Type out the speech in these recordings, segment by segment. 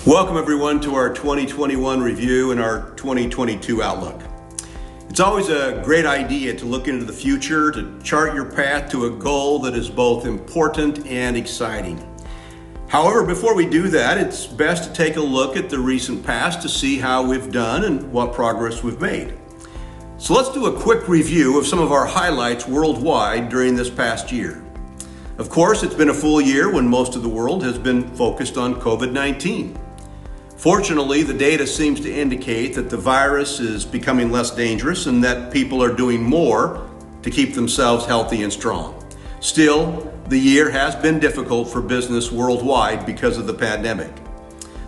Welcome everyone to our 2021 review and our 2022 outlook. It's always a great idea to look into the future, to chart your path to a goal that is both important and exciting. However, before we do that, it's best to take a look at the recent past to see how we've done and what progress we've made. So let's do a quick review of some of our highlights worldwide during this past year. Of course, it's been a full year when most of the world has been focused on COVID-19. Fortunately, the data seems to indicate that the virus is becoming less dangerous and that people are doing more to keep themselves healthy and strong. Still, the year has been difficult for business worldwide because of the pandemic.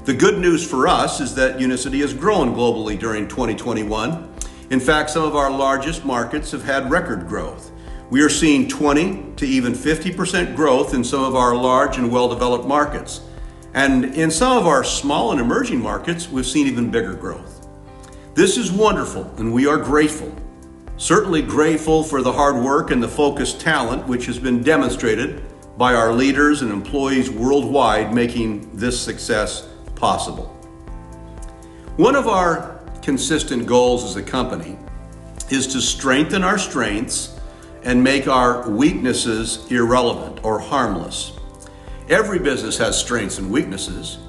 The good news for us is that UNICITY has grown globally during 2021. In fact, some of our largest markets have had record growth. We are seeing 20 to even 50% growth in some of our large and well-developed markets. And in some of our small and emerging markets, we've seen even bigger growth. This is wonderful, and we are grateful. Certainly grateful for the hard work and the focused talent which has been demonstrated by our leaders and employees worldwide making this success possible. One of our consistent goals as a company is to strengthen our strengths and make our weaknesses irrelevant or harmless. Every business has strengths and weaknesses.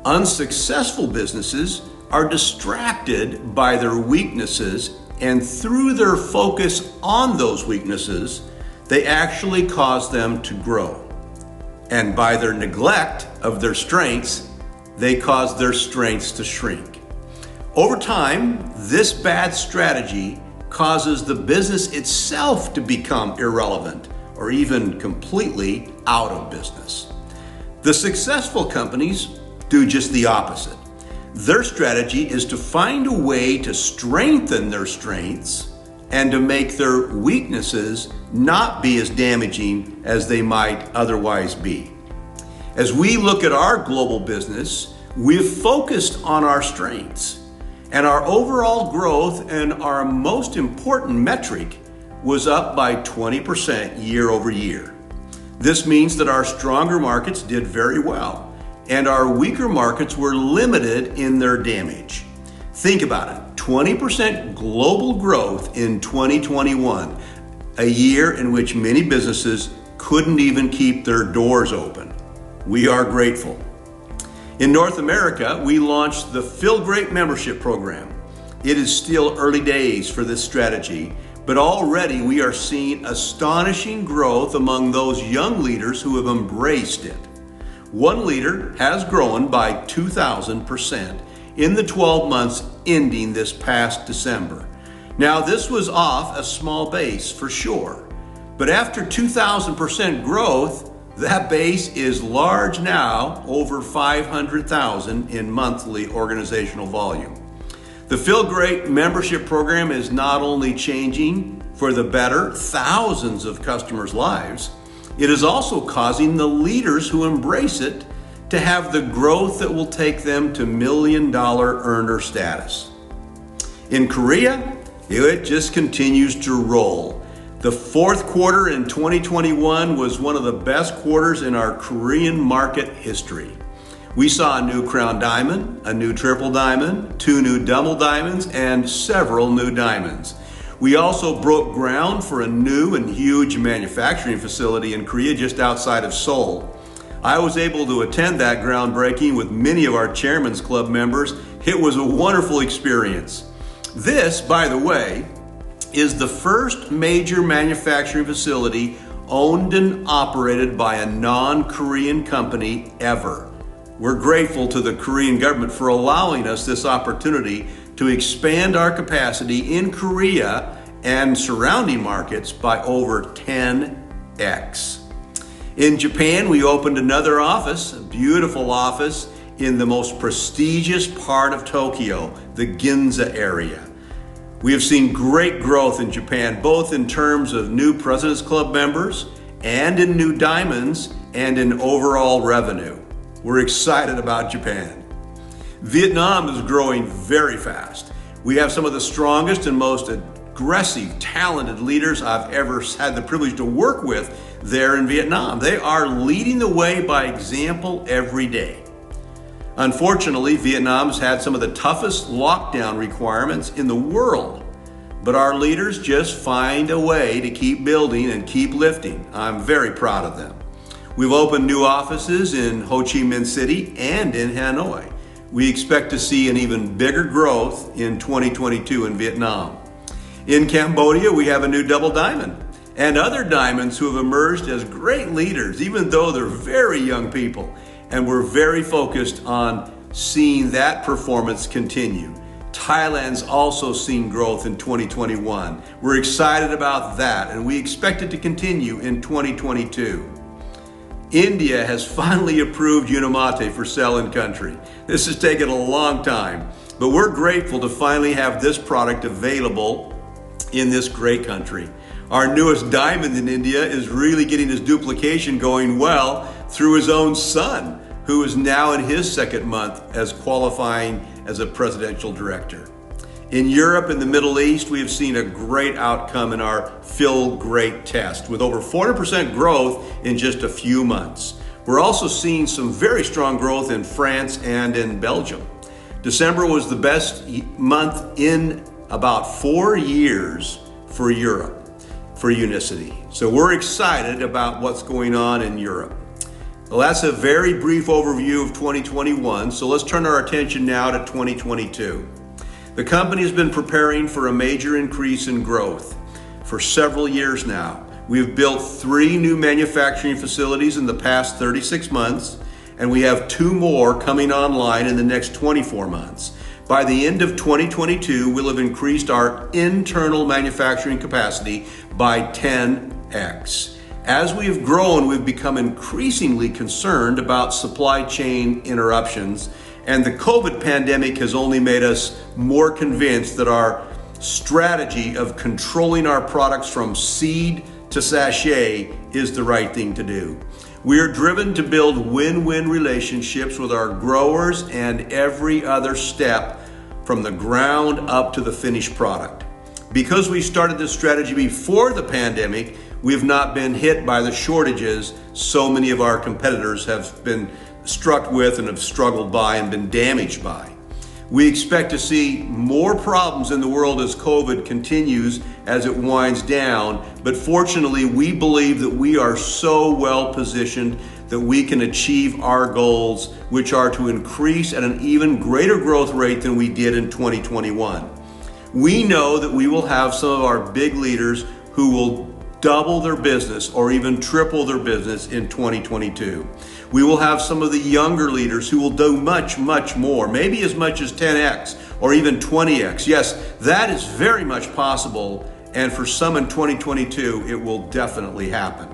Unsuccessful businesses are distracted by their weaknesses, and through their focus on those weaknesses, they actually cause them to grow. And by their neglect of their strengths, they cause their strengths to shrink. Over time, this bad strategy causes the business itself to become irrelevant or even completely out of business. The successful companies do just the opposite. Their strategy is to find a way to strengthen their strengths and to make their weaknesses not be as damaging as they might otherwise be. As we look at our global business, we've focused on our strengths, and our overall growth and our most important metric was up by 20% year over year. This means that our stronger markets did very well, and our weaker markets were limited in their damage. Think about it, 20% global growth in 2021, a year in which many businesses couldn't even keep their doors open. We are grateful. In North America, we launched the Feel Great membership program. It is still early days for this strategy, but already we are seeing astonishing growth among those young leaders who have embraced it. One leader has grown by 2,000% in the 12 months ending this past December. Now, this was off a small base for sure, but after 2,000% growth, that base is large now, over 500,000 in monthly organizational volume. The Feel Great membership program is not only changing for the better thousands of customers' lives, it is also causing the leaders who embrace it to have the growth that will take them to $1 million earner status. In Korea, it just continues to roll. The fourth quarter in 2021 was one of the best quarters in our Korean market history. We saw a new crown diamond, a new triple diamond, 2 new double diamonds, and several new diamonds. We also broke ground for a new and huge manufacturing facility in Korea just outside of Seoul. I was able to attend that groundbreaking with many of our Chairman's Club members. It was a wonderful experience. This, by the way, is the first major manufacturing facility owned and operated by a non-Korean company ever. We're grateful to the Korean government for allowing us this opportunity to expand our capacity in Korea and surrounding markets by over 10x. In Japan, we opened another office, a beautiful office in the most prestigious part of Tokyo, the Ginza area. We have seen great growth in Japan, both in terms of new President's Club members and in new diamonds and in overall revenue. We're excited about Japan. Vietnam is growing very fast. We have some of the strongest and most aggressive, talented leaders I've ever had the privilege to work with there in Vietnam. They are leading the way by example every day. Unfortunately, Vietnam has had some of the toughest lockdown requirements in the world, but our leaders just find a way to keep building and keep lifting. I'm very proud of them. We've opened new offices in Ho Chi Minh City and in Hanoi. We expect to see an even bigger growth in 2022 in Vietnam. In Cambodia, we have a new double diamond and other diamonds who have emerged as great leaders, even though they're very young people. And we're very focused on seeing that performance continue. Thailand's also seen growth in 2021. We're excited about that, and we expect it to continue in 2022. India has finally approved UNICITY for sale in country. This has taken a long time, but we're grateful to finally have this product available in this great country. Our newest diamond in India is really getting his duplication going well through his own son, who is now in his second month as qualifying as a presidential director. In Europe and the Middle East, we have seen a great outcome in our Feel Great test with over 400% growth in just a few months. We're also seeing some very strong growth in France and in Belgium. December was the best month in about 4 years for Europe, for UNICITY. So we're excited about what's going on in Europe. Well, that's a very brief overview of 2021, so let's turn our attention now to 2022. The company has been preparing for a major increase in growth for several years now. We have built 3 new manufacturing facilities in the past 36 months, and we have 2 more coming online in the next 24 months. By the end of 2022, we'll have increased our internal manufacturing capacity by 10x. As we have grown, we've become increasingly concerned about supply chain interruptions, and the COVID pandemic has only made us more convinced that our strategy of controlling our products from seed to sachet is the right thing to do. We are driven to build win-win relationships with our growers and every other step from the ground up to the finished product. Because we started this strategy before the pandemic, we have not been hit by the shortages so many of our competitors have been struck with and have struggled by and been damaged by. We expect to see more problems in the world as COVID continues as it winds down, but fortunately we believe that we are so well positioned that we can achieve our goals, which are to increase at an even greater growth rate than we did in 2021. We know that we will have some of our big leaders who will double their business or even triple their business in 2022. We will have some of the younger leaders who will do much, much more, maybe as much as 10x or even 20x. Yes, that is very much possible, and for some in 2022, it will definitely happen.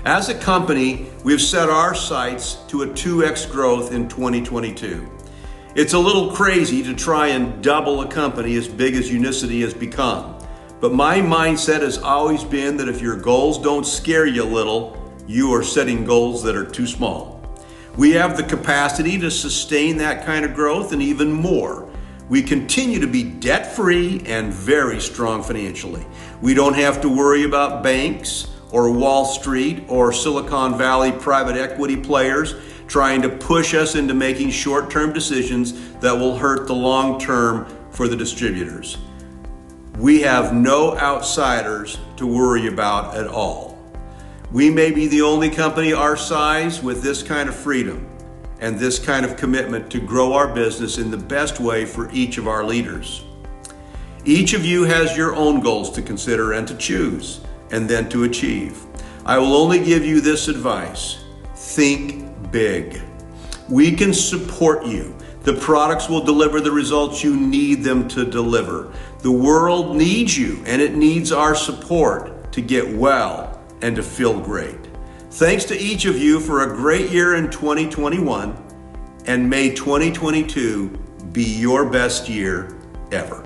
As a company, we've set our sights to a 2x growth in 2022. It's a little crazy to try and double a company as big as UNICITY has become. But my mindset has always been that if your goals don't scare you a little, you are setting goals that are too small. We have the capacity to sustain that kind of growth and even more. We continue to be debt-free and very strong financially. We don't have to worry about banks or Wall Street or Silicon Valley private equity players trying to push us into making short-term decisions that will hurt the long term for the distributors. We have no outsiders to worry about at all. We may be the only company our size with this kind of freedom and this kind of commitment to grow our business in the best way for each of our leaders. Each of you has your own goals to consider and to choose and then to achieve. I will only give you this advice: think big. We can support you. The products will deliver the results you need them to deliver. The world needs you, and it needs our support to get well and to feel great. Thanks to each of you for a great year in 2021, and may 2022 be your best year ever.